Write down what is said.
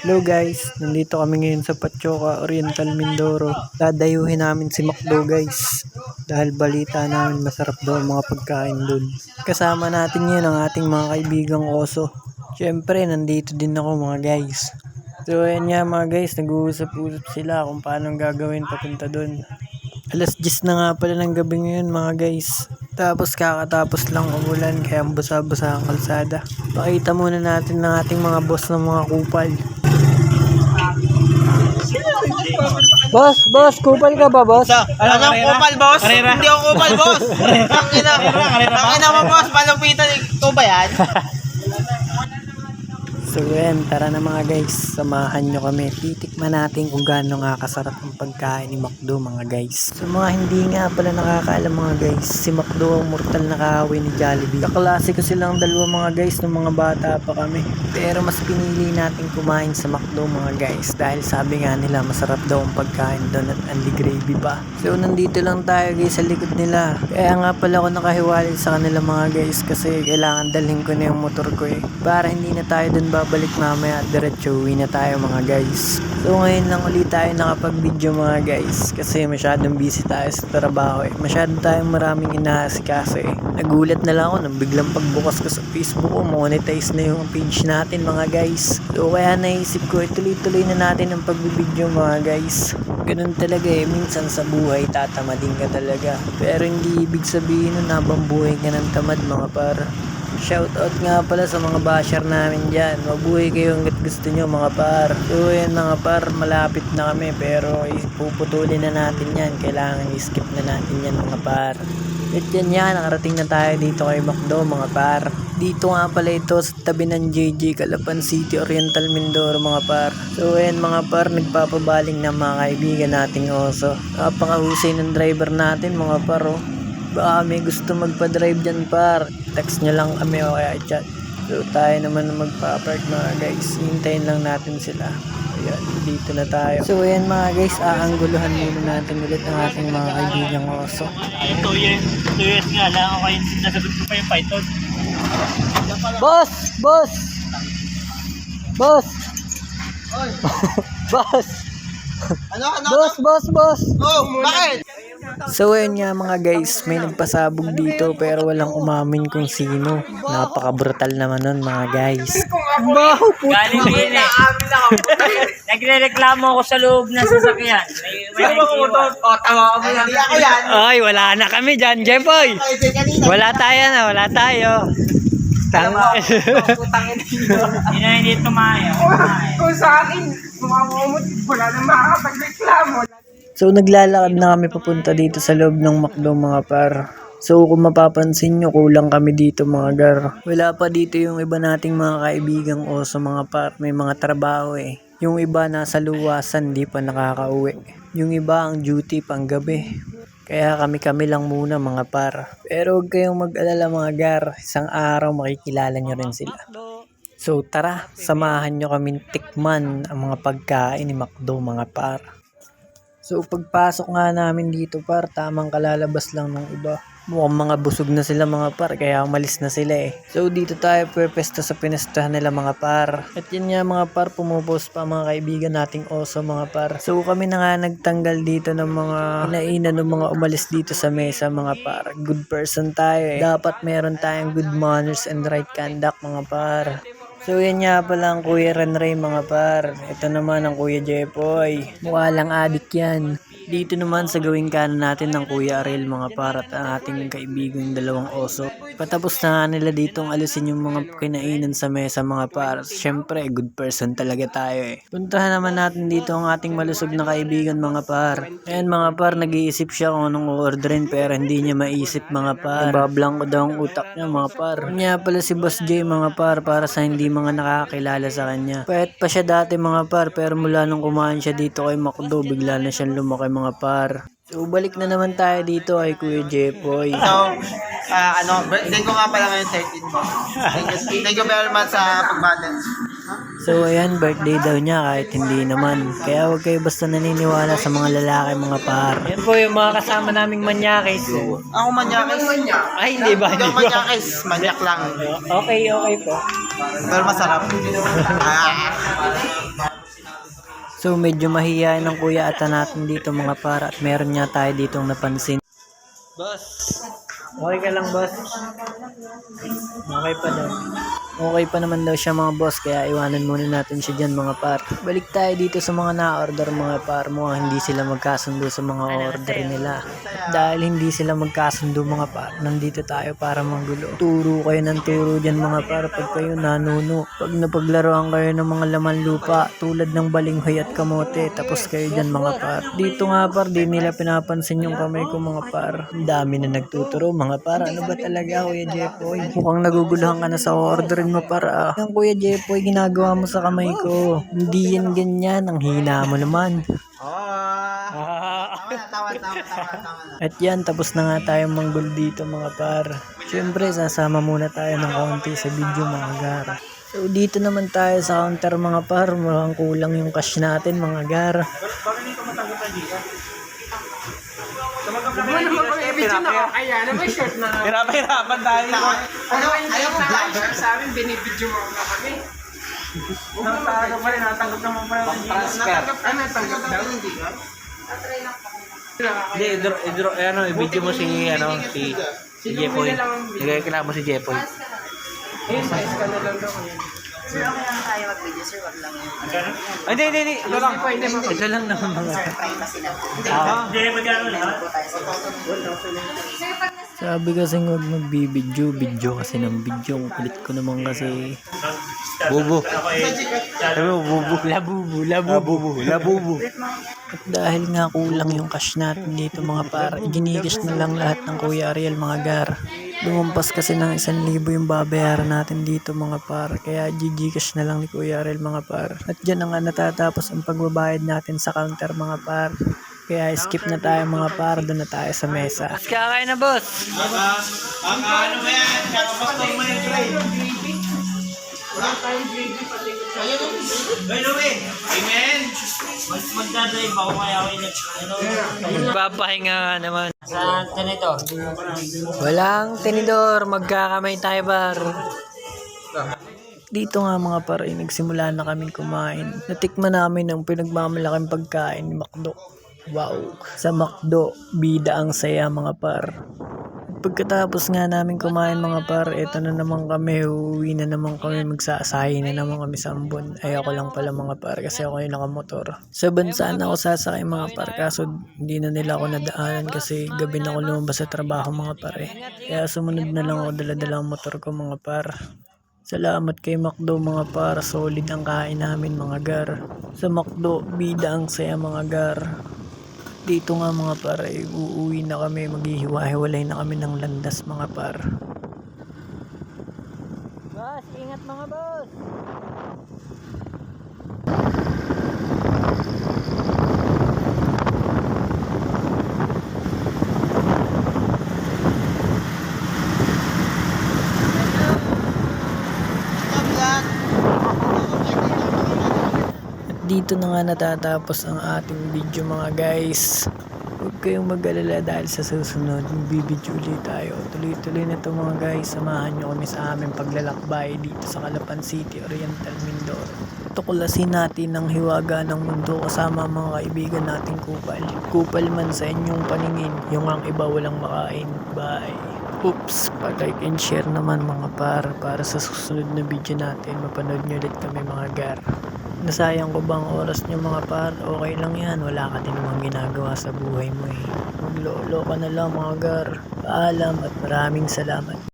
Hello guys, nandito kami ngayon sa Patioca, Oriental Mindoro. Dadayuhin namin si Macdo guys. Dahil balita namin masarap daw ang mga pagkain doon. Kasama natin yun ang ating mga kaibigang oso. Siyempre, nandito din ako mga guys. So ayan nga mga guys, nag-uusap-usap sila kung paano gagawin papunta doon. Alas 10 na nga pala ng gabi ngayon mga guys. Tapos kakatapos lang umulan kaya basa-basa ang kalsada. Pakita muna natin ng ating mga boss ng mga kupal. Boss, kupal ka ba, boss? Anong kupal, boss? Hindi ako kupal, boss. Tangina mo, boss. Palupitan. Ito ba yan? So yan, tara na mga guys, samahan nyo kami. Titikman natin kung gaano nga kasarap ang pagkain ni Macdo mga guys. So mga hindi nga pala nakakaalam mga guys, si Macdo ang mortal na kaaway ni Jollibee. Kaklase ko silang dalawa mga guys nung mga bata pa kami. Pero mas pinili natin kumain sa Macdo mga guys dahil sabi nga nila masarap daw ang pagkain doon at only gravy pa. So nandito lang tayo guys sa likod nila. Kaya nga pala ako nakahiwalay sa kanila mga guys kasi kailangan dalhin ko na yung motor ko para hindi na tayo doon babalik mamaya at diretso uwi na tayo mga guys. So ngayon lang ulit tayo nakapag-video mga guys kasi masyadong busy tayo sa trabaho Masyadong tayong maraming inaasikaso Nagulat na lang ako nang biglang pagbukas ko sa Facebook ko, monetize na yung page natin mga guys. So kaya naisip ko ituloy-tuloy na natin ang pagbibideo mga guys. Ganun talaga minsan sa buhay tatamadin ka talaga. Pero hindi ibig sabihin na habang buhay ka ng tamad mga par. Shoutout nga pala sa mga basher namin dyan. Mabuhay kayo hanggat gusto nyo mga par. So yan mga par, malapit na kami pero ipuputulin na natin yan. Kailangan i-skip na natin yan mga par. At yan nakarating na tayo dito kay Macdo mga par. Dito nga pala ito sa tabi ng JJ Calapan City, Oriental Mindoro mga par. So yan mga par, nagpapabaling na mga kaibigan nating oso. Napakahusay ng driver natin mga par Baka may gusto magpa-drive dyan par, text nyo lang kami o kaya chat. So tayo naman na magpa-park mga guys, hintayin lang natin sila. Ayan, dito na tayo. So ayan mga guys, aangguluhan muna natin ulit ang ating mga kaibigang oso. 2 years nga lang ako kayo nasagot ko pa yung Python. Boss! Boss! Boss! Oh, bakit? So ayun nga mga guys, may nagpasabog dito pero walang umamin kung sino. Napaka-brutal naman nun mga guys. Baho po. Galing din Nagre-reklamo ako sa loob ng sasakyan. May motor. O, tawa mo lang. Ay, wala na kami dyan, Jepoy. Wala tayo. Tama. Hindi tumayo. Kung sa akin, mamakamot, wala na makakapagreklamo. So naglalakad na kami papunta dito sa loob ng Macdo mga par. So kung mapapansin nyo, kulang kami dito mga gar. Wala pa dito yung iba nating mga kaibigang oso mga par. May mga trabaho Yung iba nasa luwasan, di pa nakakauwi. Yung iba ang duty pang gabi. Kaya kami lang muna mga par. Pero huwag kayong mag-alala mga gar. Isang araw makikilala nyo rin sila. So tara, samahan nyo kami tikman ang mga pagkain ni Macdo mga par. So pagpasok nga namin dito par, tamang kalalabas lang ng iba. Mukhang mga busog na sila mga par, kaya umalis na sila So dito tayo pwesto sa pinestahan nila mga par. At yun nga mga par, pumupost pa mga kaibigan nating oso mga par. So kami na nga nagtanggal dito ng mga nainan ng mga umalis dito sa mesa mga par. Good person tayo Dapat meron tayong good manners and right conduct mga par. So yan nga pala ang Kuya Renray mga par. Ito naman ang Kuya Jepoy. Mukha lang adik yan. Dito naman sa gawing kanan natin ng Kuya Ariel mga par at ang ating kaibigang dalawang oso. Patapos na nila ditong alisin yung mga kinainan sa mesa mga par. Siyempre good person talaga tayo Puntahan naman natin dito ang ating malusog na kaibigan mga par. Ayan mga par, nag-iisip siya kung anong orderin pero hindi niya maisip mga par. Nabablanko daw ang utak niya mga par. Kanya pala si Boss J mga par para sa hindi mga nakakakilala sa kanya. Payat pa siya dati mga par pero mula nung kumain siya dito kay Macdo bigla na siyang lumaki mga par. So balik na naman tayo dito kay Kuya Jepoy. So, birthday ko nga pala ngayon 13 po. Thank you very much sa pag-balance. So ayan, birthday daw niya kahit hindi naman. Kaya huwag kayo basta naniniwala sa mga lalaki mga par. Yan po yung mga kasama naming manyakis. Ako manyakis. Ay, hindi ba? Hindi ako manyakis. Manyak lang. Okay po. Pero masarap. So medyo mahihayin ng kuya ata natin dito mga par at meron niya tayo ditong napansin. Boss. Okay ka lang, boss? Okay pa daw. Okay pa naman daw siya mga boss, kaya iwanan muna natin siya dyan mga par. Balik tayo dito sa mga na-order mga par. Mukhang hindi sila magkasundo sa mga order nila. At dahil hindi sila magkasundo mga par, nandito tayo para manggulo. Turo kayo ng turo dyan mga par pag kayo nanuno. Pag napaglaruan kayo ng mga laman lupa tulad ng balinghoy at kamote, tapos kayo dyan mga par. Dito nga par, di nila pinapansin yung kamay ko mga par. Ang dami na nagtuturo mga par. Ano ba talaga Kuya Jepoy? Mukhang naguguluhan ka na sa orderin mo para. Yung Kuya Jepoy, ginagawa mo sa kamay ko. Hindi yan ganyan. Ang hina mo naman. Tama na. At yan, tapos na nga tayong manggol dito mga par. Siyempre, sasama muna tayo ng konti sa video mga gar. So dito naman tayo sa counter mga par. Mukhang kulang yung cash natin mga gar. Ano naman kami video na kaya na may short na. Hirapan tayo. Ano yung na-share sa amin, binibidyo mo na kami. Natanggap pa rin, natanggap naman pa rin. Natanggap daw, hindi ka? Hindi, i-video mo si Jepoy. Nagkakilala mo si Jepoy. Ayun, size ka na lang daw. Sir, okay lang tayo mag-video, sir. Wag lang yung Hindi. Ito lang. Ito lang naman mga sir, privacy lang po. Po tayo sa Sabi kasi huwag magbibidyo kasi ng video. Ang kulit ko naman kasi. Bubo. Labubo. At dahil nga kulang yung cash natin dito mga par, ginigish na lang lahat ng Kuya Ariel mga gar. Lumampas kasi ng 1,000 yung babayaran natin dito mga par, kaya gigicash na lang ni Kuya Ariel mga par. At dyan na nga natatapos ang pagbabayad natin sa counter mga par. Kaya skip na tayo mga par, doon na tayo sa mesa. Mas kakain na boss! Ano ba yan? Kakapastong mo yung trade. Amen. Magdadrive ako kaya ako Magpapahinga nga naman. Saan ka nito? Walang tinidor, magkakamay tayo bar. Dito nga mga par, nagsimula na kaming kumain. Natikman namin ang pinagmamalaking pagkain ni McDo. Wow, sa McDo, bida ang saya mga par. Pagkatapos nga namin kumain mga par, eto na naman kami, uuwi na naman kami, magsasahay na naman kami sa Ambon. Ay ako lang pala mga par kasi ako yung nakamotor. Sa bansa na ako sasakay mga par, kaso hindi na nila ako nadaanan kasi gabi na ako lumabas sa trabaho mga par eh. Kaya sumunod na lang ako dala-dala ang motor ko mga par. Salamat kay McDo mga par, solid ang kain namin mga gar. Sa McDo, bida ang saya mga gar. Dito nga mga par, uuwi na kami, maghihiwa-hiwalay na kami ng landas mga par. Boss, ingat mga boss! Dito na nga natatapos ang ating video mga guys. Huwag kayong mag-alala dahil sa susunod bibidyo ulit tayo. Tuloy-tuloy na to mga guys. Samahan nyo kami sa aming paglalakbay dito sa Calapan City, Oriental Mindoro. Tuklasin natin ang hiwaga ng mundo kasama mga kaibigan nating kupal. Kupal man sa inyong paningin, yung ang iba walang makain. Bye! Oops! Pag-like and share naman mga par para sa susunod na video natin. Mapanood nyo ulit kami mga gar. Nasayang ko bang oras nyo mga par? Okay lang yan, wala ka din namang ginagawa sa buhay mo eh. Maglolo ka na lang mga gar. Paalam at maraming salamat.